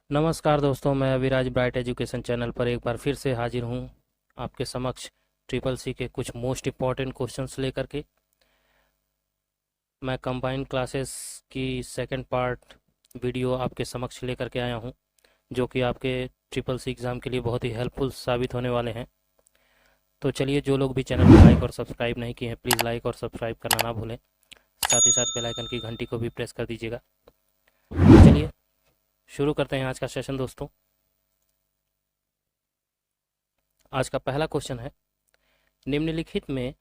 नमस्कार दोस्तों, मैं अविराज ब्राइट एजुकेशन चैनल पर एक बार फिर से हाजिर हूँ आपके समक्ष ट्रिपल सी के कुछ मोस्ट इम्पॉर्टेंट क्वेश्चंस लेकर के। मैं कंबाइंड क्लासेस की सेकंड पार्ट वीडियो आपके समक्ष लेकर के आया हूँ, जो कि आपके ट्रिपल सी एग्ज़ाम के लिए बहुत ही हेल्पफुल साबित होने वाले हैं। तो चलिए, जो लोग भी चैनल को लाइक और सब्सक्राइब नहीं किए हैं, प्लीज़ लाइक और सब्सक्राइब करना ना भूलें। साथ ही साथ बेल आइकन की घंटी को भी प्रेस कर दीजिएगा। चलिए शुरू करते हैं आज का सेशन दोस्तों। आज का पहला क्वेश्चन है, निम्नलिखित में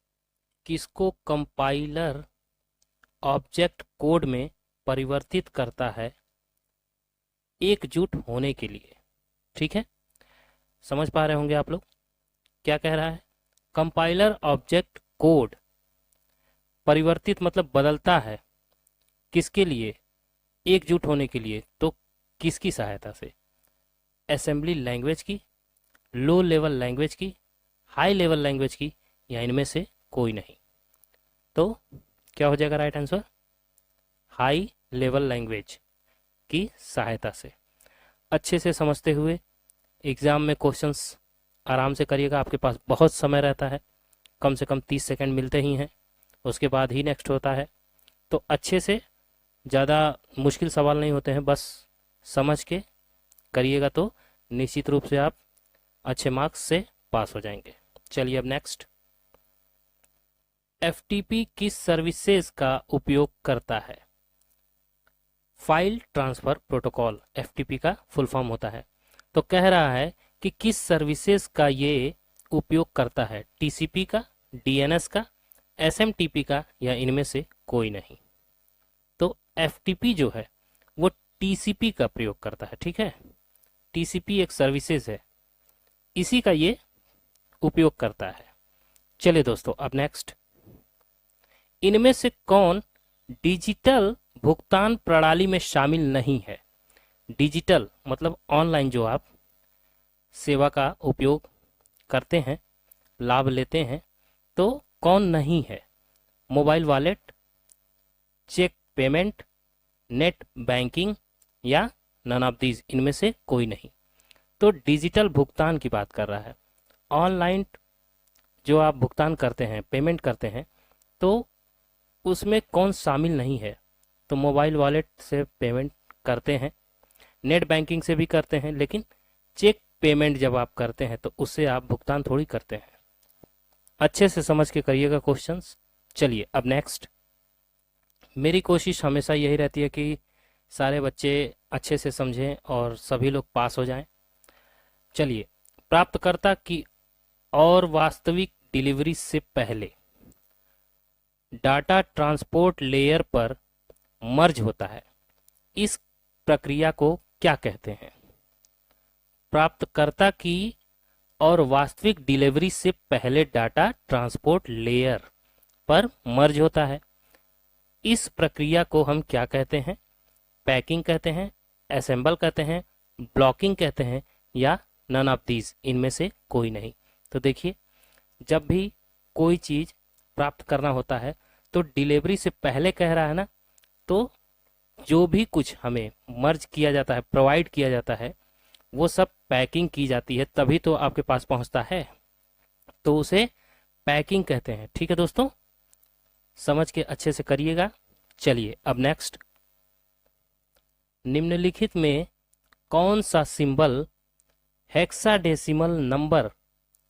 किसको कंपाइलर ऑब्जेक्ट कोड में परिवर्तित करता है एकजुट होने के लिए। ठीक है, समझ पा रहे होंगे आप लोग क्या कह रहा है। कंपाइलर ऑब्जेक्ट कोड परिवर्तित मतलब बदलता है, किसके लिए? एकजुट होने के लिए। तो किसकी सहायता से? असेंबली लैंग्वेज की, लो लेवल लैंग्वेज की, हाई लेवल लैंग्वेज की, या इनमें से कोई नहीं। तो क्या हो जाएगा right answer? High level language की सहायता से। अच्छे से समझते हुए एग्ज़ाम में क्वेश्चंस आराम से करिएगा। आपके पास बहुत समय रहता है, कम से कम 30 सेकंड मिलते ही हैं, उसके बाद ही नेक्स्ट होता है। तो अच्छे से, ज़्यादा मुश्किल सवाल नहीं होते हैं, बस समझ के करिएगा तो निश्चित रूप से आप अच्छे मार्क्स से पास हो जाएंगे। चलिए अब नेक्स्ट, एफटीपी किस सर्विसेज का उपयोग करता है? फाइल ट्रांसफर प्रोटोकॉल एफटीपी का फुल फॉर्म होता है। तो कह रहा है कि किस सर्विसेज का ये उपयोग करता है? टीसीपी का, डीएनएस का, एसएमटीपी का, या इनमें से कोई नहीं। तो एफटीपी जो है वो टीसीपी का प्रयोग करता है। ठीक है, टीसीपी एक सर्विसेज है, इसी का ये उपयोग करता है। चलिए दोस्तों अब नेक्स्ट, इनमें से कौन डिजिटल भुगतान प्रणाली में शामिल नहीं है? डिजिटल मतलब ऑनलाइन जो आप सेवा का उपयोग करते हैं, लाभ लेते हैं, तो कौन नहीं है? Mobile wallet, cheque payment, net banking, या नन ऑफ दीज, इनमें से कोई नहीं। तो डिजिटल भुगतान की बात कर रहा है। ऑनलाइन जो आप भुगतान करते हैं, पेमेंट करते हैं, तो उसमें कौन शामिल नहीं है? तो मोबाइल वॉलेट से पेमेंट करते हैं, नेट बैंकिंग से भी करते हैं, लेकिन चेक पेमेंट जब आप करते हैं तो उससे आप भुगतान थोड़ी करते हैं। अच्छे से समझ के करिएगा क्वेश्चंस। चलिए अब नेक्स्ट, मेरी कोशिश हमेशा यही रहती है कि सारे बच्चे अच्छे से समझें और सभी लोग पास हो जाएं। चलिए, प्राप्तकर्ता की और वास्तविक डिलीवरी से पहले डाटा ट्रांसपोर्ट लेयर पर मर्ज होता है, इस प्रक्रिया को क्या कहते हैं? प्राप्तकर्ता की और वास्तविक डिलीवरी से पहले डाटा ट्रांसपोर्ट लेयर पर मर्ज होता है, इस प्रक्रिया को हम क्या कहते हैं? पैकिंग कहते हैं, असेंबल कहते हैं, ब्लॉकिंग कहते हैं, या नन ऑफ दीज, इनमें से कोई नहीं। तो देखिए, जब भी कोई चीज प्राप्त करना होता है तो डिलीवरी से पहले कह रहा है ना, तो जो भी कुछ हमें मर्ज किया जाता है, प्रोवाइड किया जाता है, वो सब पैकिंग की जाती है, तभी तो आपके पास पहुंचता है, तो उसे पैकिंग कहते हैं। ठीक है दोस्तों, समझ के अच्छे से करिएगा। चलिए अब नेक्स्ट, निम्नलिखित में कौन सा सिंबल हेक्साडेसिमल नंबर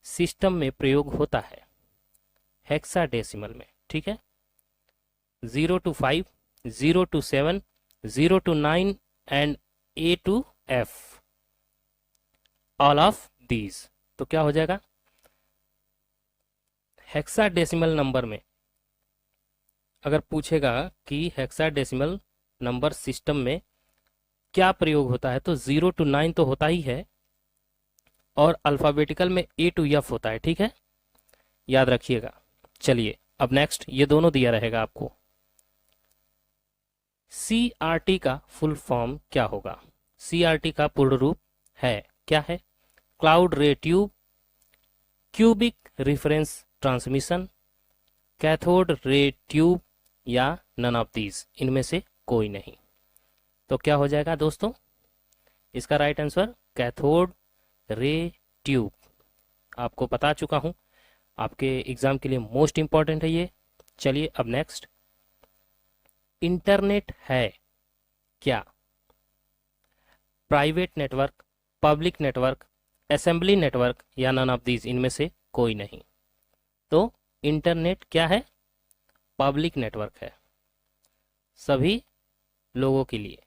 सिस्टम में प्रयोग होता है? हेक्साडेसिमल में, ठीक है, 0 to 5, 0 to 7, 0 to 9 and A to F, all of these. तो क्या हो जाएगा? हेक्साडेसिमल नंबर में अगर पूछेगा कि हेक्साडेसिमल नंबर सिस्टम में क्या प्रयोग होता है, तो 0 to 9 तो होता ही है, और अल्फाबेटिकल में A to F होता है। ठीक है, याद रखिएगा। चलिए अब नेक्स्ट, ये दोनों दिया रहेगा आपको। CRT का फुल फॉर्म क्या होगा? CRT का पूर्ण रूप है, क्या है? Cloud ray tube, cubic reference transmission, cathode ray tube, या नन ऑफ दीज, इनमें से कोई नहीं। तो क्या हो जाएगा दोस्तों? इसका right answer cathode ray tube. आपको बता चुका हूं, आपके एग्जाम के लिए मोस्ट इंपॉर्टेंट है ये। चलिए अब नेक्स्ट, इंटरनेट है क्या? Private network, public network, assembly network या नन ऑफ दीज, इनमें से कोई नहीं। तो इंटरनेट क्या है? पब्लिक नेटवर्क है, सभी लोगों के लिए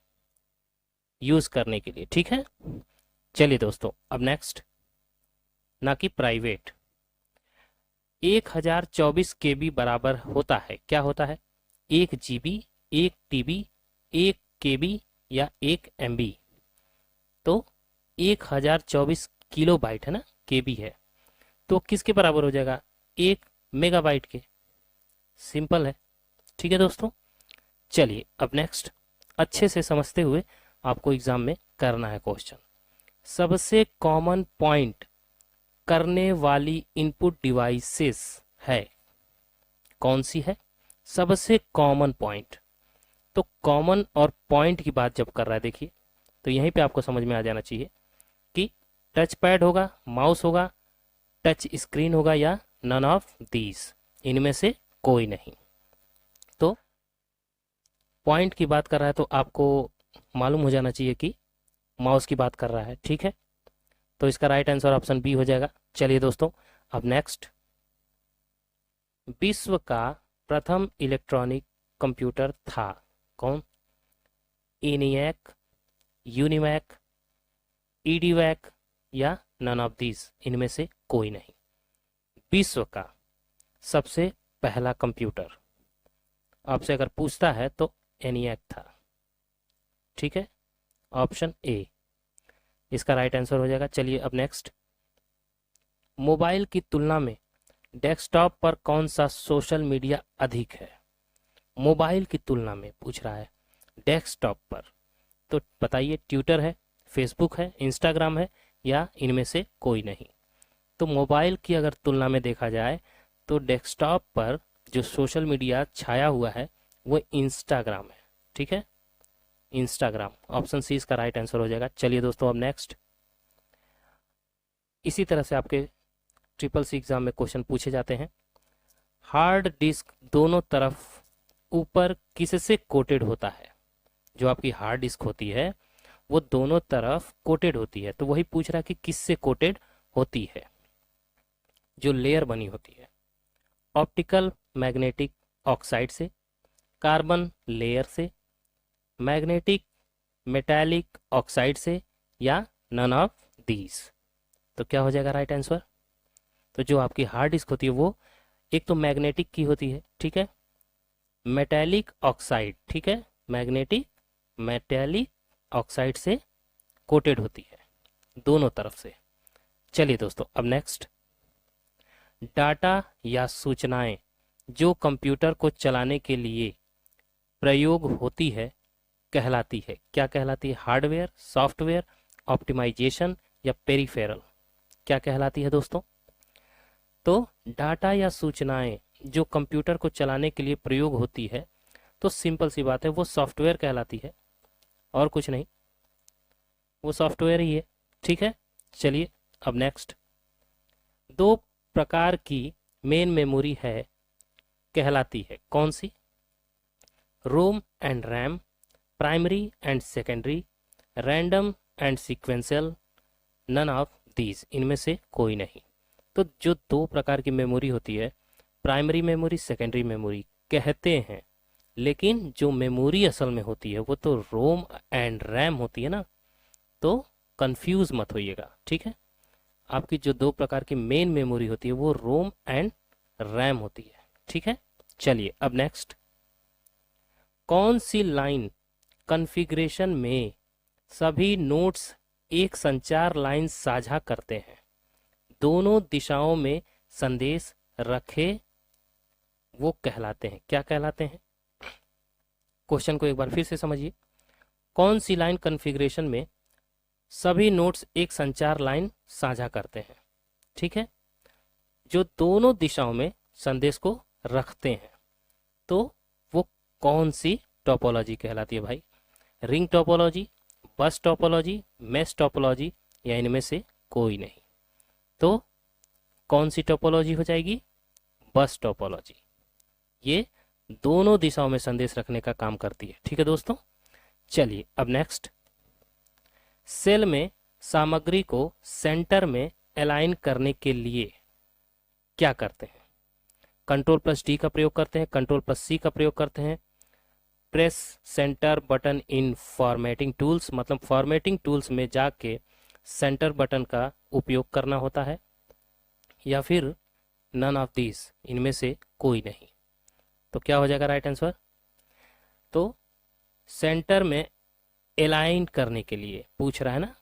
यूज करने के लिए, ठीक है। चलिए दोस्तों अब नेक्स्ट, ना कि प्राइवेट, 1024 KB बराबर होता है, क्या होता है? 1 GB, 1 TB, 1 KB या 1 MB? तो 1024 किलोबाइट है ना, KB है, तो किसके बराबर हो जाएगा? 1 मेगाबाइट के। सिंपल है, ठीक है दोस्तों। चलिए अब नेक्स्ट, अच्छे से समझते हुए आपको एग्जाम में करना है क्वेश्चन। सबसे कॉमन पॉइंट करने वाली इनपुट डिवाइसेस है, कौन सी है? सबसे कॉमन पॉइंट। तो कॉमन और पॉइंट की बात जब कर रहा है, देखिए तो यहीं पे आपको समझ में आ जाना चाहिए कि टच पैड होगा, माउस होगा, टच स्क्रीन होगा या नन ऑफ दीज, इनमें से कोई नहीं। तो पॉइंट की बात कर रहा है तो आपको मालूम हो जाना चाहिए कि माउस की बात कर रहा है, ठीक है। तो इसका राइट आंसर ऑप्शन बी हो जाएगा। चलिए दोस्तों अब नेक्स्ट, विश्व का प्रथम इलेक्ट्रॉनिक कंप्यूटर था, कौन? ENIAC, यूनिमैक, EDVAC या नन ऑफ दीज, इनमें से कोई नहीं। विश्व का सबसे पहला कंप्यूटर आपसे अगर पूछता है तो ENIAC था, ठीक है, ऑप्शन ए इसका राइट आंसर हो जाएगा। चलिए अब नेक्स्ट, मोबाइल की तुलना में डेस्कटॉप पर कौन सा सोशल मीडिया अधिक है? मोबाइल की तुलना में पूछ रहा है, डेस्कटॉप पर, तो बताइए ट्विटर है, फेसबुक है, इंस्टाग्राम है या इनमें से कोई नहीं? तो मोबाइल की अगर तुलना में देखा जाए तो डेस्कटॉप पर जो सोशल मीडिया छाया हुआ है वो इंस्टाग्राम है, ठीक है, इंस्टाग्राम, ऑप्शन सी इसका राइट आंसर हो जाएगा। चलिए दोस्तों अब नेक्स्ट, इसी तरह से आपके SSC एग्जाम में क्वेश्चन पूछे जाते हैं। हार्ड डिस्क दोनों तरफ ऊपर किससे कोटेड होता है? जो आपकी हार्ड डिस्क होती है वो दोनों तरफ कोटेड होती है, तो वही पूछ रहा है कि किससे कोटेड होती है, जो लेयर बनी होती है। ऑप्टिकल मैग्नेटिक ऑक्साइड से, कार्बन लेयर से, मैग्नेटिक मेटालिक ऑक्साइड से या नन ऑफ दीज? तो क्या हो जाएगा राइट आंसर? तो जो आपकी हार्ड डिस्क होती है वो एक तो मैग्नेटिक की होती है, ठीक है, मेटालिक ऑक्साइड, ठीक है, मैग्नेटिक मेटालिक ऑक्साइड से कोटेड होती है दोनों तरफ से। चलिए दोस्तों अब नेक्स्ट, डाटा या सूचनाएं जो कंप्यूटर को चलाने के लिए प्रयोग होती है कहलाती है, क्या कहलाती है? हार्डवेयर, सॉफ्टवेयर, ऑप्टिमाइजेशन या पेरिफेरल, क्या कहलाती है दोस्तों? तो डाटा या सूचनाएं जो कंप्यूटर को चलाने के लिए प्रयोग होती है, तो सिंपल सी बात है वो सॉफ्टवेयर कहलाती है, और कुछ नहीं, वो सॉफ्टवेयर ही है, ठीक है। चलिए अब नेक्स्ट, दो प्रकार की मेन मेमोरी है कहलाती है, कौन सी? ROM and RAM, primary and secondary, random and sequential, none of these, इनमें से कोई नहीं। तो जो दो प्रकार की मेमोरी होती है, प्राइमरी मेमोरी, सेकेंडरी मेमोरी कहते हैं, लेकिन जो मेमोरी असल में होती है वो तो रोम एंड रैम होती है ना, तो कंफ्यूज मत होइएगा, ठीक है। आपकी जो दो प्रकार की मेन मेमोरी होती है वो रोम एंड रैम होती है, ठीक है। चलिए अब नेक्स्ट, कौन सी लाइन कॉन्फ़िगरेशन में सभी नोड्स एक संचार लाइन साझा करते हैं, दोनों दिशाओं में संदेश रखे, वो कहलाते हैं, क्या कहलाते हैं? क्वेश्चन को एक बार फिर से समझिए, कौन सी लाइन कॉन्फ़िगरेशन में सभी नोड्स एक संचार लाइन साझा करते हैं, ठीक है, जो दोनों दिशाओं में संदेश को रखते हैं, तो वो कौन सी टोपोलॉजी कहलाती है भाई? रिंग टोपोलॉजी, बस टोपोलॉजी, मेश टोपोलॉजी या इनमें से कोई नहीं। तो कौन सी टोपोलॉजी हो जाएगी? बस टोपोलॉजी। ये दोनों दिशाओं में संदेश रखने का काम करती है। ठीक है दोस्तों, चलिए अब नेक्स्ट, सेल में सामग्री को सेंटर में अलाइन करने के लिए क्या करते हैं? कंट्रोल प्लस डी का प्रयोग करते हैं, कंट्रोल प्लस सी का प्रयोग करते हैं, प्रेस सेंटर बटन इन फॉर्मेटिंग टूल्स, मतलब फॉर्मेटिंग टूल्स में जाके सेंटर बटन का उपयोग करना होता है, या फिर नन ऑफ दीज, इनमें से कोई नहीं। तो क्या हो जाएगा राइट आंसर? तो सेंटर में अलाइन करने के लिए पूछ रहा है ना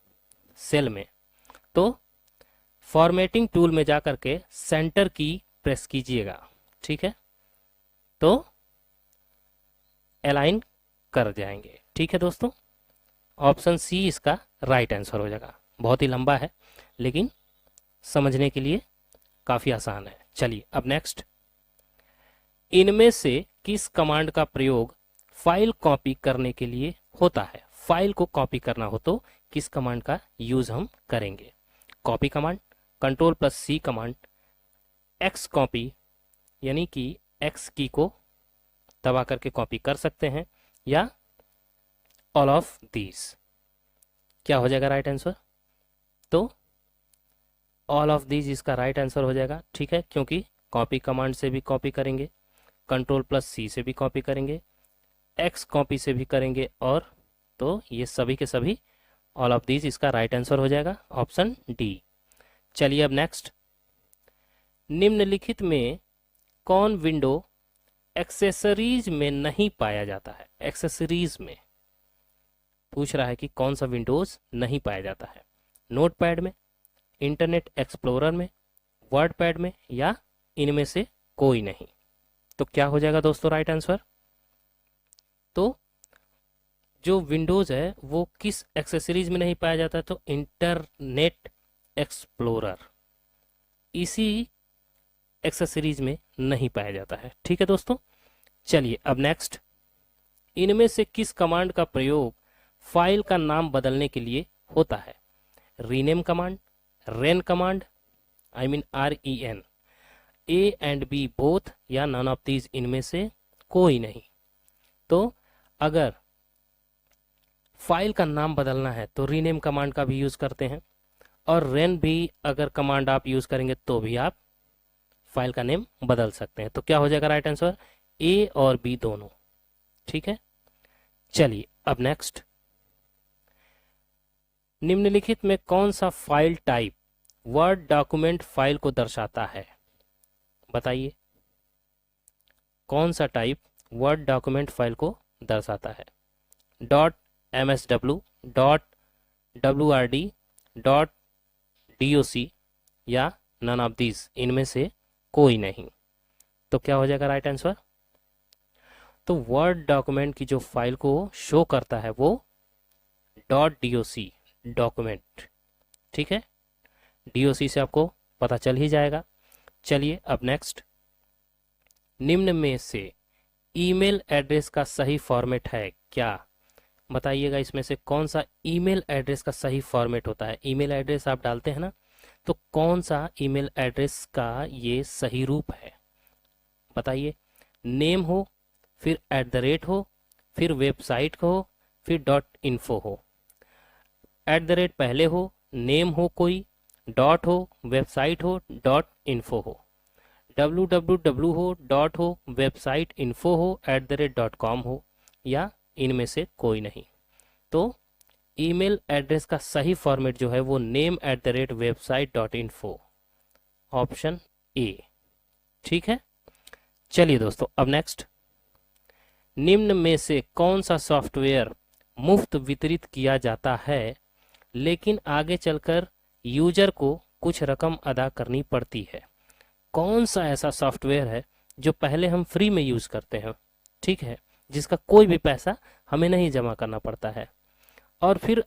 सेल में, तो फॉर्मेटिंग टूल में जाकर के सेंटर की प्रेस कीजिएगा। ठीक है, तो अलाइन कर जाएंगे। ठीक है दोस्तों, ऑप्शन सी इसका राइट आंसर हो जाएगा। बहुत ही लंबा है लेकिन समझने के लिए काफी आसान है। चलिए अब नेक्स्ट, इनमें से किस कमांड का प्रयोग फाइल कॉपी करने के लिए होता है? फाइल को कॉपी करना हो तो किस कमांड का यूज हम करेंगे? कॉपी कमांड, कंट्रोल प्लस सी कमांड, एक्स कॉपी यानी कि एक्स की को दबा करके कॉपी कर सकते हैं, या ऑल ऑफ दीज। क्या हो जाएगा राइट आंसर? तो ऑल ऑफ दीज इसका राइट आंसर हो जाएगा। ठीक है, क्योंकि कॉपी कमांड से भी कॉपी करेंगे, कंट्रोल प्लस सी से भी कॉपी करेंगे, एक्स कॉपी से भी करेंगे, और तो ये सभी के सभी ऑल ऑफ दीज इसका राइट आंसर हो जाएगा, ऑप्शन डी। चलिए अब नेक्स्ट, निम्नलिखित में कौन विंडो एक्सेसरीज में नहीं पाया जाता है? एक्सेसरीज में पूछ रहा है कि कौन सा विंडोज नहीं पाया जाता है? नोटपैड में, इंटरनेट एक्सप्लोरर में, वर्डपैड में, या इनमें से कोई नहीं। तो क्या हो जाएगा दोस्तों राइट आंसर? तो जो विंडोज है वो किस एक्सेसरीज में नहीं पाया जाता है? तो इंटरनेट एक्सप्लोरर इसी एक्सेसरीज में नहीं पाया जाता है। ठीक है दोस्तों, चलिए अब नेक्स्ट, इनमें से किस कमांड का प्रयोग फाइल का नाम बदलने के लिए होता है? Rename command, ren command, I mean REN, A and B both, या नन ऑफ दीज, इनमें से कोई नहीं। तो अगर फाइल का नाम बदलना है तो रीनेम कमांड का भी यूज करते हैं, और रेन भी अगर कमांड आप यूज करेंगे तो भी आप फाइल का नेम बदल सकते हैं। तो क्या हो जाएगा राइट आंसर? ए और बी दोनों। ठीक है, चलिए अब नेक्स्ट, निम्नलिखित में कौन सा file type word document file को दर्शाता है? बताइए, कौन सा टाइप वर्ड डॉक्यूमेंट फाइल को दर्शाता है? .msw, .wrd, .doc, या नन ऑफ दीज, इनमें से कोई नहीं। तो क्या हो जाएगा राइट आंसर? तो वर्ड डॉक्यूमेंट की जो फाइल को शो करता है वो .doc डॉक्यूमेंट। ठीक है, DOC से आपको पता चल ही जाएगा। चलिए अब नेक्स्ट, निम्न में से ईमेल एड्रेस का सही फॉर्मेट है क्या? बताइएगा, इसमें से कौन सा ईमेल एड्रेस का सही फॉर्मेट होता है? ईमेल एड्रेस आप डालते हैं ना, तो कौन सा ईमेल एड्रेस का ये सही रूप है? बताइए, नेम हो, फिर @ हो, फिर वेबसाइट हो, फिर .info हो। @ पहले हो, नेम हो कोई, डॉट हो, वेबसाइट हो, .info हो, www हो, डॉट हो, वेबसाइट info हो, @.com हो, या इनमें से कोई नहीं। तो ईमेल एड्रेस का सही फॉर्मेट जो है वो name@website.info, ऑप्शन ए। ठीक है, चलिए दोस्तों अब नेक्स्ट, निम्न में से कौन सा सॉफ्टवेयर मुफ्त वितरित किया जाता है लेकिन आगे चलकर यूजर को कुछ रकम अदा करनी पड़ती है? कौन सा ऐसा सॉफ्टवेयर है जो पहले हम फ्री में यूज करते हैं, ठीक है, जिसका कोई भी पैसा हमें नहीं जमा करना पड़ता है, और फिर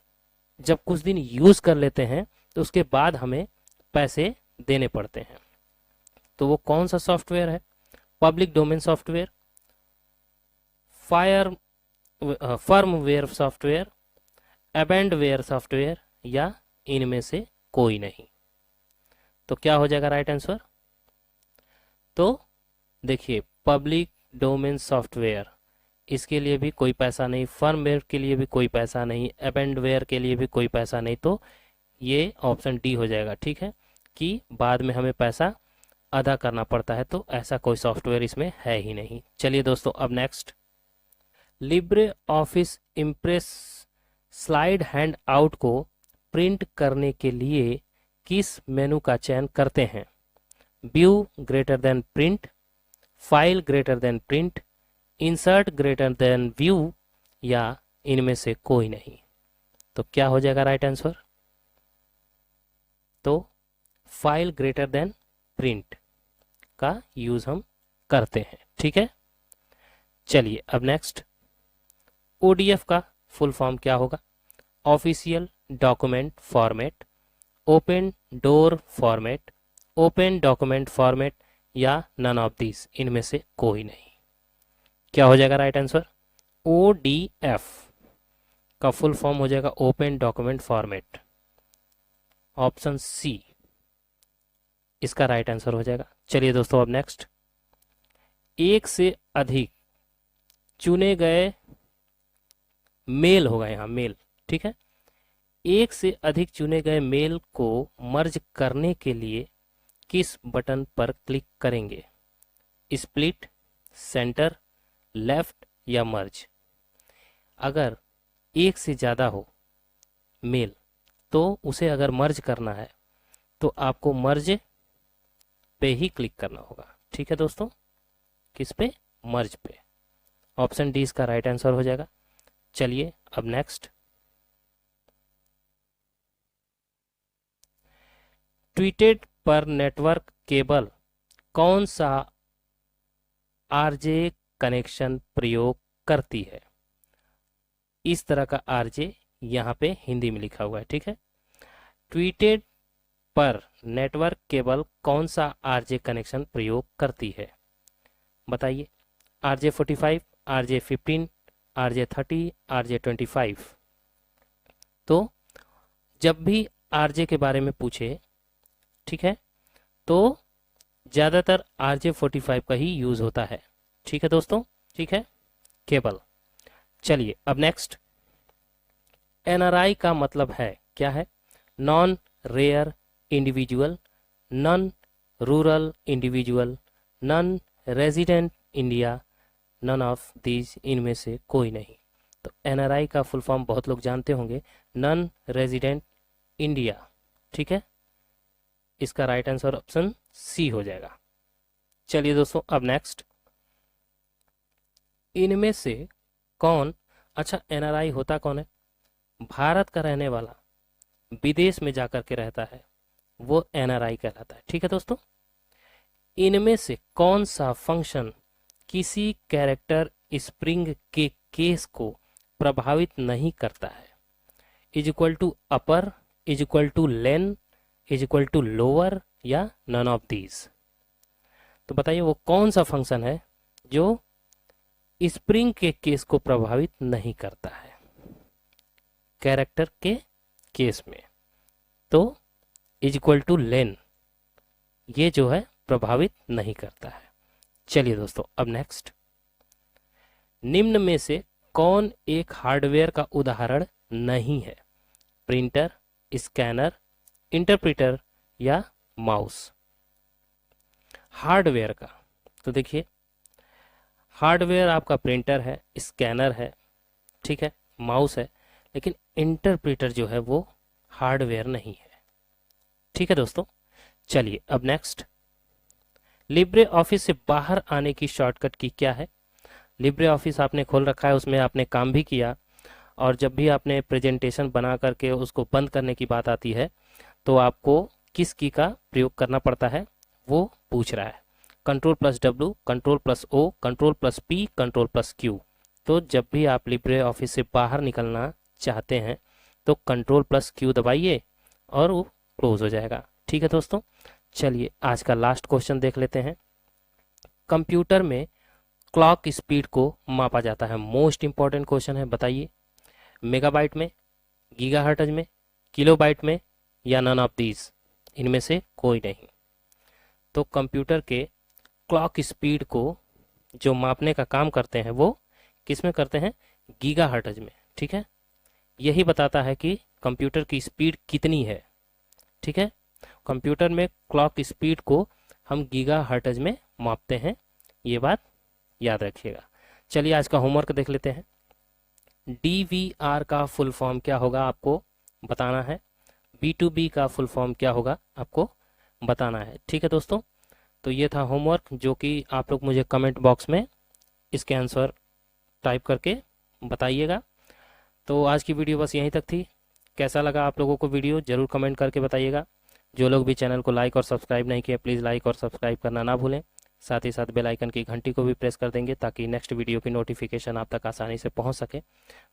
जब कुछ दिन यूज कर लेते हैं तो उसके बाद हमें पैसे देने पड़ते हैं? तो वो कौन सा सॉफ्टवेयर है? Public domain software, firmware software, abandonware software या इनमें से कोई नहीं। तो क्या हो जाएगा राइट आंसर? तो देखिए, पब्लिक डोमेन सॉफ्टवेयर, इसके लिए भी कोई पैसा नहीं, फर्मवेयर के लिए भी कोई पैसा नहीं, अबेंडवेयर के लिए भी कोई पैसा नहीं। तो ये ऑप्शन डी हो जाएगा। ठीक है, कि बाद में हमें पैसा अदा करना पड़ता है, तो ऐसा कोई सॉफ्टवेयर इसमें है ही नहीं। चलिए दोस्तों, अब next, Libre office impress slide hand out को प्रिंट करने के लिए किस मेनू का चयन करते हैं? View greater than print, file greater than print, insert greater than view, या इनमें से कोई नहीं। तो क्या हो जाएगा राइट आंसर? तो फाइल ग्रेटर देन प्रिंट का यूज हम करते हैं। ठीक है, चलिए अब नेक्स्ट, ओडीएफ का फुल फॉर्म क्या होगा? Official document format, open door format, open document format, या नन ऑफ दिस, इनमें से कोई नहीं। क्या हो जाएगा राइट आंसर? ओडीएफ का फुल फॉर्म हो जाएगा open document format. Option C इसका राइट आंसर हो जाएगा। चलिए दोस्तों, अब नेक्स्ट, एक से अधिक चुने गए मेल होगा, यहाँ मेल। ठीक है, एक से अधिक चुने गए मेल को मर्ज करने के लिए किस बटन पर क्लिक करेंगे? स्प्लिट, सेंटर, लेफ्ट, या मर्ज? अगर एक से ज़्यादा हो मेल, तो उसे अगर मर्ज करना है तो आपको मर्ज पे ही क्लिक करना होगा। ठीक है दोस्तों, किस पे? मर्ज पे। ऑप्शन डी इसका राइट आंसर हो जाएगा। चलिए अब नेक्स्ट, ट्वीटेड पर नेटवर्क केबल कौन सा आरजे कनेक्शन प्रयोग करती है? इस तरह का आरजे यहाँ पे हिंदी में लिखा हुआ है। ठीक है, ट्वीटेड पर नेटवर्क केबल कौन सा आरजे कनेक्शन प्रयोग करती है? बताइए, आरजे 45, आरजे 15, आरजे 30, आरजे 25। तो जब भी आरजे के बारे में पूछे, ठीक है, तो ज़्यादातर आरजे 45 का ही यूज़ होता है। ठीक है दोस्तों, ठीक है, केबल। चलिए अब नेक्स्ट, एनआरआई का मतलब है क्या है? Non rare individual, non rural individual, non resident India, none of these, इनमें से कोई नहीं। तो एनआरआई का फुल फॉर्म बहुत लोग जानते होंगे, नॉन रेजिडेंट इंडिया। ठीक है, इसका राइट आंसर ऑप्शन सी हो जाएगा। चलिए दोस्तों, अब नेक्स्ट, इनमें से कौन, अच्छा एनआरआई होता कौन है? भारत का रहने वाला विदेश में जाकर के रहता है, वो एनआरआई कहलाता है। ठीक है दोस्तों, इनमें से कौन सा फंक्शन किसी कैरेक्टर स्प्रिंग के केस को प्रभावित नहीं करता है? Is equal to upper, is equal to lane, is equal to lower, या नन ऑफ दीज? तो बताइए वो कौन सा फंक्शन है जो स्प्रिंग के केस को प्रभावित नहीं करता है कैरेक्टर के केस में? तो इज इक्वल टू लेन, ये जो है प्रभावित नहीं करता है। चलिए दोस्तों, अब नेक्स्ट, निम्न में से कौन एक हार्डवेयर का उदाहरण नहीं है? प्रिंटर, स्कैनर, इंटरप्रेटर, या माउस? हार्डवेयर का, तो देखिए हार्डवेयर आपका प्रिंटर है, स्कैनर है, ठीक है, माउस है, लेकिन इंटरप्रेटर जो है वो हार्डवेयर नहीं है। ठीक है दोस्तों, चलिए अब नेक्स्ट, लिब्रे ऑफिस से बाहर आने की शॉर्टकट की क्या है? लिब्रे ऑफिस आपने खोल रखा है, उसमें आपने काम भी किया, और जब भी आपने प्रेजेंटेशन बना करके उसको बंद करने की बात आती है तो आपको किस की का प्रयोग करना पड़ता है वो पूछ रहा है। Ctrl+W, Ctrl+O, Ctrl+P, Ctrl+Q। तो जब भी आप लिब्रे ऑफिस से बाहर निकलना चाहते हैं तो Ctrl+Q दबाइए और वो क्लोज हो जाएगा। ठीक है दोस्तों, चलिए आज का लास्ट क्वेश्चन देख लेते हैं। कंप्यूटर में क्लॉक स्पीड को मापा जाता है, मोस्ट इंपॉर्टेंट क्वेश्चन है, बताइए मेगाबाइट में, गीगाहर्ट्ज में, किलोबाइट में, या नन ऑफ दीज, इनमें से कोई नहीं। तो कंप्यूटर के क्लॉक स्पीड को जो मापने का काम करते हैं वो किस में करते हैं? गीगाहर्ट्ज में। ठीक है, यही बताता है कि कंप्यूटर की स्पीड कितनी है। ठीक है, कंप्यूटर में क्लॉक स्पीड को हम गीगाहर्ट्ज में मापते हैं, ये बात याद रखिएगा। चलिए आज का होमवर्क देख लेते हैं। DVR का फुल फॉर्म क्या होगा आपको बताना है। B2B का फुल फॉर्म क्या होगा आपको बताना है। ठीक है दोस्तों, तो ये था होमवर्क जो कि आप लोग मुझे कमेंट बॉक्स में इसके आंसर टाइप करके बताइएगा। तो आज की वीडियो बस यहीं तक थी। कैसा लगा आप लोगों को वीडियो ज़रूर कमेंट करके बताइएगा। जो लोग भी चैनल को लाइक और सब्सक्राइब नहीं किए प्लीज़ लाइक और सब्सक्राइब करना ना भूलें। साथ ही साथ बेल आइकन की घंटी को भी प्रेस कर देंगे ताकि नेक्स्ट वीडियो की नोटिफिकेशन आप तक आसानी से पहुंच सके।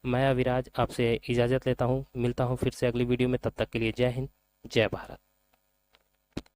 मैं अविराज आपसे इजाज़त लेता हूं, मिलता हूं फिर से अगली वीडियो में। तब तक के लिए जय हिंद, जय भारत।